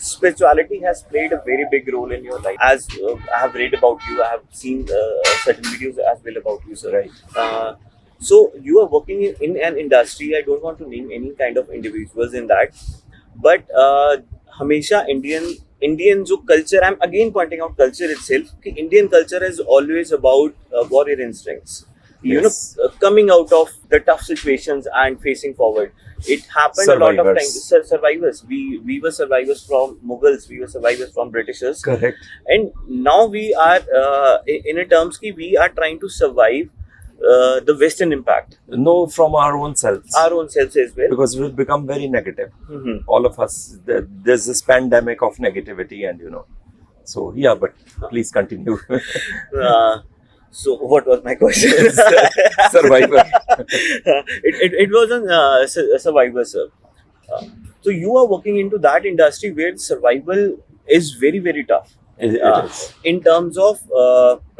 spirituality has played a very big role in your life. As I have read about you, I have seen certain videos as well about you, sir. Right. So you are working in an industry. I don't want to name any kind of individuals in that, but हमेशा Indian जो culture, I'm again pointing out culture itself, कि Indian culture is always about warrior instincts. You know, Yes. coming out of the tough situations and facing forward. It happened a lot of Survivors. times. Survivors. We were survivors from Mughals. We were survivors from Britishers. Correct. And now we are in a terms ki we are trying to survive the Western impact, No, from our own selves. our own selves as well. Because we've become very negative. Mhm. All of us. There's this pandemic of negativity, and you know. So yeah, but please continue. So what was my question? Survivor. It was on Survivor, sir. So you are working into that industry where survival is very, very tough. It is. In terms of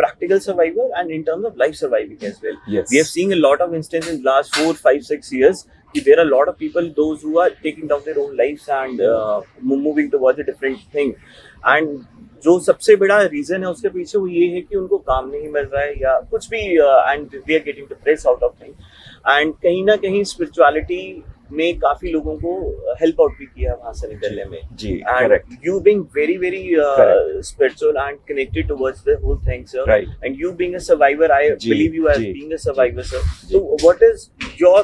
practical survival and in terms of life surviving as well. Yes. We have seen a lot of instances in the last 4, 5, 6 years. There are a lot of people, those who are taking down their own lives and moving towards a different thing. And जो सबसे बड़ा reason है उसके पीछे वो ये है कि उनको काम नहीं मिल रहा है या कुछ भी, and they are getting depressed out of thing. And कहीं ना कहीं स्पिरिचुअलिटी ने काफी लोगों को हेल्प आउट भी किया वहां से निकलने में. जी, And correct. you being very, very Correct. spiritual and connected towards the whole thing, sir. Right. And you being a survivor, I ji, believe you as ji, being a survivor, sir. Ji. So what is your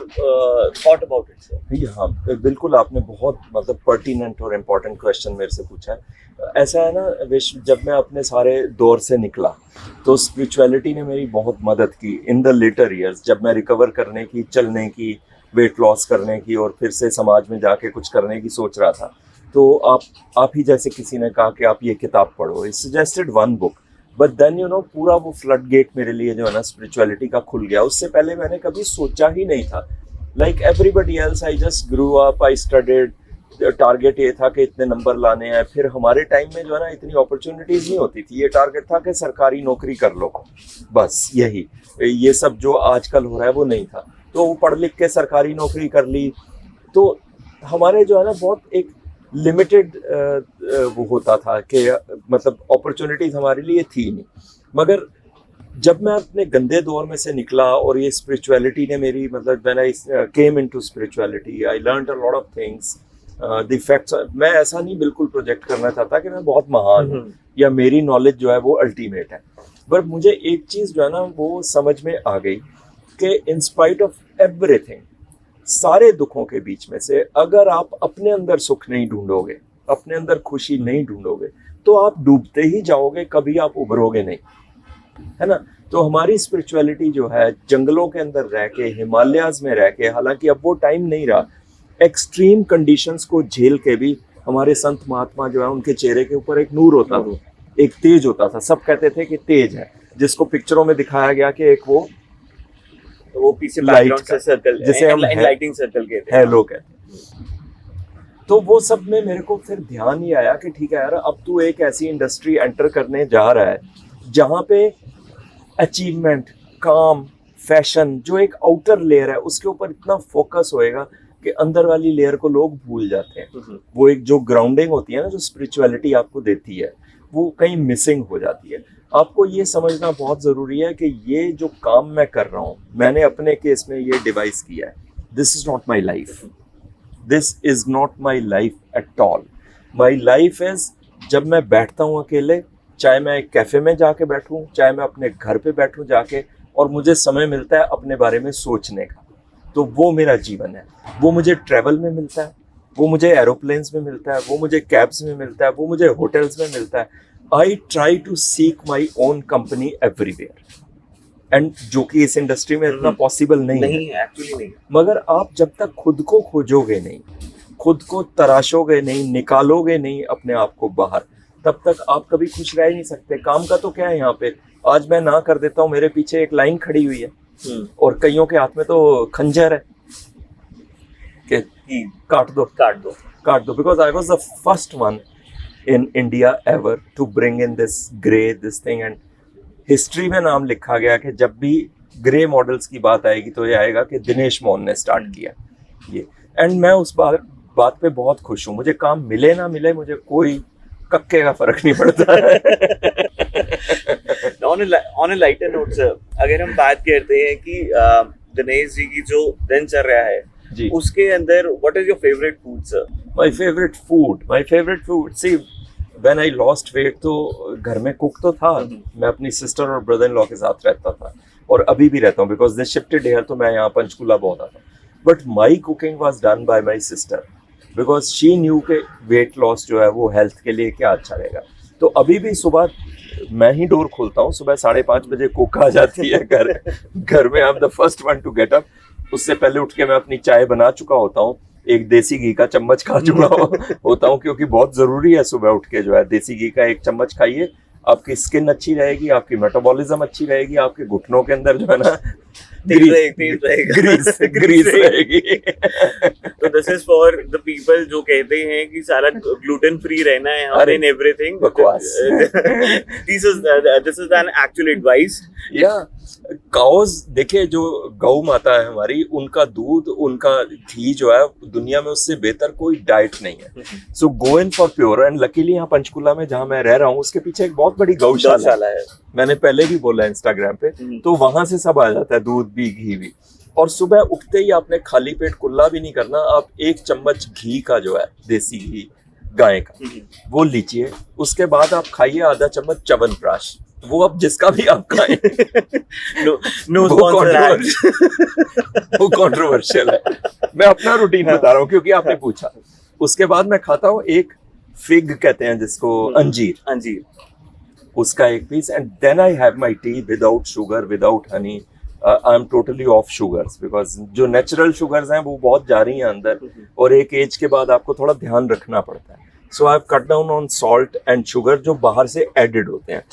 thought about it, sir? हाँ, बिल्कुल आपने बहुत मतलब pertinent और important question मेरे से पूछा है. ऐसा है ना विश्व, जब मैं अपने सारे दौर से निकला तो स्पिरिचुअलिटी ने मेरी बहुत मदद की इन द लेटर ईयर्स, जब मैं रिकवर करने की, चलने की, वेट लॉस करने की और फिर से समाज में जाके कुछ करने की सोच रहा था. तो आप ही जैसे किसी ने कहा कि आप ये किताब पढ़ो, it suggested one book, but then you know पूरा वो फ्लड गेट मेरे लिए जो है ना स्पिरिचुअलिटी का खुल गया. उससे पहले मैंने कभी सोचा ही नहीं था. Like everybody else I just grew up, I studied, target ये था कि इतने नंबर लाने हैं. फिर हमारे टाइम में जो है ना इतनी अपॉर्चुनिटीज नहीं होती थी. ये टारगेट था कि सरकारी नौकरी कर लो, बस यही. ये सब जो आजकल हो रहा है वो नहीं था. तो वो पढ़ लिख के सरकारी नौकरी कर ली. तो हमारे जो है ना बहुत एक लिमिटेड वो होता था कि मतलब अपॉर्चुनिटीज हमारे लिए थी नहीं. मगर जब मैं अपने गंदे दौर में से निकला और ये स्पिरिचुअलिटी ने मेरी मतलब when I came into spirituality I learned a lot of things. The effects, मैं ऐसा नहीं बिल्कुल प्रोजेक्ट करना चाहता कि मैं बहुत महान हूँ या मेरी नॉलेज जो है वो अल्टीमेट है. पर मुझे एक चीज़ जो है ना वो समझ में आ गई कि इन स्पाइट ऑफ एवरीथिंग, सारे दुखों के बीच में से अगर आप अपने अंदर सुख नहीं ढूंढोगे, अपने अंदर खुशी नहीं ढूंढोगे, तो आप डूबते ही जाओगे, कभी आप उभरोगे नहीं, है ना. तो हमारी स्पिरिचुअलिटी जो है जंगलों के अंदर रह के, हिमालयाज में रह के, हालांकि अब वो टाइम नहीं रहा, एक्सट्रीम कंडीशंस को झेल के भी हमारे संत महात्मा जो है उनके चेहरे के ऊपर एक नूर होता था, एक तेज होता था. सब कहते थे कि तेज है, जिसको पिक्चरों में दिखाया गया कि एक वो पीछे लाइट बैकग्राउंड से सर्कल, जिसे हम लाइटिंग सर्कल कहते हैं. हेलो कहते हैं. तो वो सब में मेरे को फिर ध्यान ही आया कि ठीक है यार, अब तू एक ऐसी इंडस्ट्री एंटर करने जा रहा है जहाँ पे अचीवमेंट, काम, फैशन जो एक आउटर लेयर है उसके ऊपर इतना फोकस होएगा कि अंदर वाली लेयर को लोग भूल जाते हैं. वो एक जो ग्राउंडिंग होती है ना, जो स्पिरिचुअलिटी आपको देती है, वो कहीं मिसिंग हो जाती है. आपको ये समझना बहुत ज़रूरी है कि ये जो काम मैं कर रहा हूँ, मैंने अपने केस में ये डिवाइस किया है. This is not my life. This is not my life at all. My life is जब मैं बैठता हूँ अकेले, चाहे मैं एक कैफ़े में जाके बैठूँ, चाहे मैं अपने घर पे बैठूँ जाके, और मुझे समय मिलता है अपने बारे में सोचने का, तो वो मेरा जीवन है. वो मुझे ट्रैवल में मिलता है, वो मुझे एरोप्लेन्स में मिलता है, वो मुझे कैब्स में मिलता है, वो मुझे होटल्स में मिलता है. I try to seek my own company everywhere, and जो कि इस इंडस्ट्री में इतना पॉसिबल नहीं है. एक्चुअली नहीं. मगर आप जब तक खुद को खोजोगे नहीं, खुद को तराशोगे नहीं, निकालोगे नहीं अपने आप को बाहर, तब तक आप कभी खुश रह नहीं सकते. काम का तो क्या है यहाँ पे, आज मैं ना कर देता हूँ, मेरे पीछे एक लाइन खड़ी हुई है और कईयों के हाथ में तो खंजर है कि काट दो. Because I was the first one in India ever to bring in this thing, and history में नाम लिखा गया कि जब भी ग्रे मॉडल्स की बात आएगी तो ये आएगा कि दिनेश मोहन ने स्टार्ट किया ये. एंड मैं उस बात पे बहुत खुश हूँ। मुझे काम मिले ना मिले, मुझे कोई कक्के का फर्क नहीं पड़ता on a lighter note sir, अगर हम बात करते हैं कि दिनेश जी की जो दिनचर्या है जी, उसके अंदर what is your favourite food sir? My favourite food see, when I lost weight तो घर में कुक तो था, मैं अपनी सिस्टर और ब्रदर इन लॉ के साथ रहता था और अभी भी रहता हूँ बिकॉज दे शिफ्टेड हियर, तो मैं यहाँ पंचकूला बहुत आता। But my cooking was done by my sister because she knew के वेट लॉस जो है वो हेल्थ के लिए क्या अच्छा रहेगा। तो अभी भी सुबह मैं ही डोर खोलता हूँ, सुबह 5:30 बजे कुक आ जाती है घर में। I am the first one to get up. उससे पहले उठ के मैं अपनी चाय बना चुका होता हूँ, एक देसी घी का चम्मच खा चुका होता हूँ, क्योंकि बहुत जरूरी है सुबह उठ के जो है देसी घी का एक चम्मच खाइए, आपकी स्किन अच्छी रहेगी, आपकी मेटाबॉलिज्म अच्छी रहेगी, आपके घुटनों के अंदर जो है ना ग्रीस रहेगी। तो this is for the people जो कहते हैं कि सारा ग्लूटेन फ्री रहना है यहाँ पे इन एवरीथिंग। बकवास। This is an actual advice. या काउज देखिए, जो गौ माता है हमारी, उनका दूध, उनका घी जो है दुनिया में उससे बेहतर कोई डाइट नहीं है। So go in for pure. And luckily यहाँ पंचकूला में जहाँ मैं रह रहा हूँ उसके पीछे एक बहुत बड़ी गौशाला है। मैंने पहले भी बोला इंस्टाग्राम पे, तो वहां से सब आ जाता है, दूध भी घी भी। और सुबह उठते ही आपने खाली पेट कुल्ला भी नहीं करना, आप 1 चम्मच घी का जो है देसी घी गाय का वो लीजिए, उसके बाद आप खाइए आधा चम्मच च्यवनप्राश, वो अब जिसका भी आप खाएं। वो कंट्रोवर्शियल है, मैं अपना रूटीन बता रहा हूँ क्योंकि आपने पूछा। उसके बाद मैं खाता हूँ एक फिग कहते हैं जिसको, अंजीर, उसका एक piece, and then I have my tea without sugar, without honey. I am totally off sugars because जो नेचुरल शुगर्स हैं वो बहुत जा रही हैं अंदर, और एक एज के बाद आपको थोड़ा ध्यान रखना पड़ता है। So I have cut down on salt and sugar जो बाहर से एडेड होते हैं।